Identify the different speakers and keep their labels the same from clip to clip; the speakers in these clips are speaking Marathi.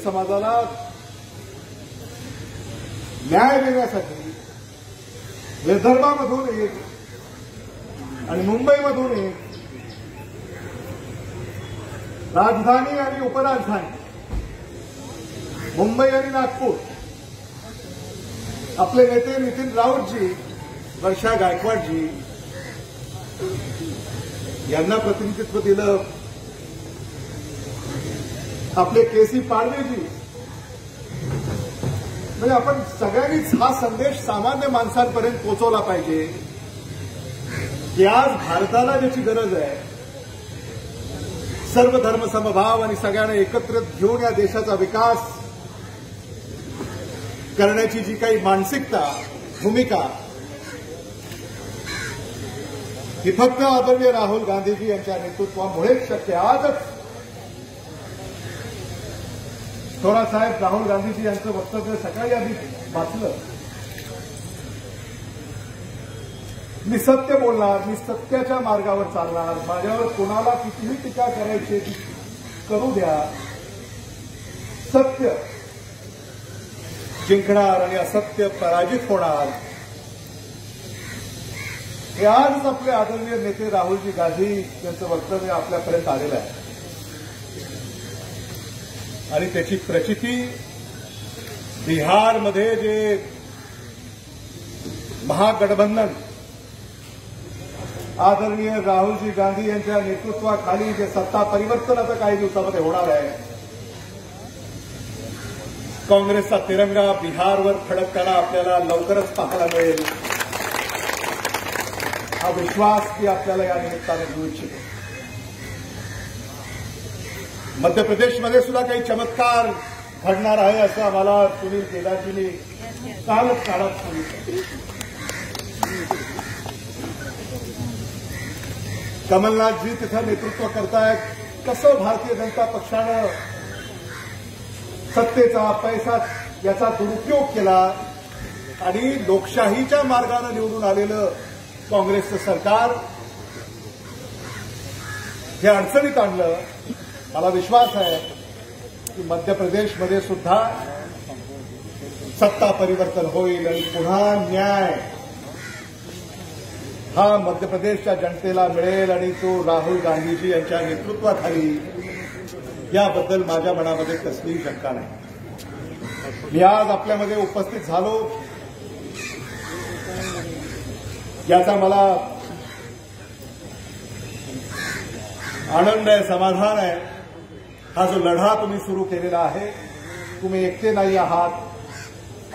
Speaker 1: समाजाला न्याय देण्यासाठी विदर्भामधून एक आणि मुंबईमधून एक, राजधानी आणि उपराजधानी मुंबई आणि नागपूर, आपले नेते नितीन राऊतजी, वर्षा गायकवाडजी यांना प्रतिनिधित्व दिलं, आपले केसी पाडवेजी. म्हणजे आपण सगळ्यांनीच हा संदेश सामान्य माणसांपर्यंत पोहोचवला पाहिजे की आज भारताला ज्याची गरज आहे, सर्व धर्म समभाव आणि सगळ्यांना एकत्रित घेऊन या देशाचा विकास करण्याची जी काही मानसिकता, भूमिका, ही फक्त आदरणीय राहुल गांधीजी यांच्या नेतृत्वामुळेच शक्य. आजच थोरासाहेब राहुल गांधीजी यांचं वक्तव्य सकाळी आधी वाचलं. मी सत्य बोलणार, मी सत्याच्या मार्गावर चालणार, माझ्यावर कोणाला कितीही टीका करायची करू द्या, सत्य जिंकणार आणि असत्य पराजित होणार. हे आजच आपले आदरणीय नेते राहुलजी गांधी यांचं वक्तव्य आपल्यापर्यंत आलेलं आहे आणि त्याची प्रचिती बिहारमध्ये जे महागठबंधन आदरणीय राहुलजी गांधी यांच्या नेतृत्वाखाली जे सत्ता परिवर्तन आता काही दिवसामध्ये होणार आहे, काँग्रेसचा तिरंगा बिहारवर फडकताना आपल्याला लवकरच पाहायला मिळेल. हा विश्वास की आपल्याला या निमित्ताने देऊ इच्छितो. मध्य प्रदेशमध्ये सुद्धा काही चमत्कार घडणार आहे असं आम्हाला सुनील केदारजींनी कालच काढत सांगितलं. कमलनाथजी तिथं नेतृत्व करतायत. कसं भारतीय जनता पक्षानं सत्तेचा, पैसा याचा दुरुपयोग केला आणि लोकशाहीच्या मार्गानं निवडून आलेलं काँग्रेसचं सरकार हे अडचणीत आणलं. मला विश्वास आहे की मध्य प्रदेशमध्ये सुद्धा सत्ता परिवर्तन होईल आणि पुन्हा न्याय हा मध्य प्रदेशच्या जनतेला मिळेल आणि तो राहुल गांधीजी यांच्या नेतृत्वाखाली, याबद्दल माझ्या मनामध्ये कसलीही शंका नाही. मी आज आपल्यामध्ये उपस्थित झालो याचा मला आनंद आहे, समाधान आहे. हा जो लढा तुम्ही सुरू केलेला आहे, तुम्ही एकटे नाही आहात.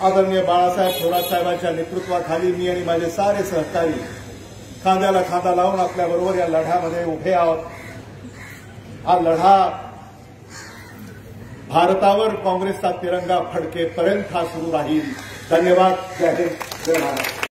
Speaker 1: आदरणीय बाळासाहेब थोरात साहेबांच्या नेतृत्वाखाली मी आणि माझे सारे सहकारी खांद्याला खांदा लावून आपल्याबरोबर या लढ्यामध्ये उभे आहोत. हा लढा भारतावर काँग्रेसचा तिरंगा फडकेपर्यंत हा सुरू राहील. धन्यवाद. जय हिंद, जय महाराष्ट्र.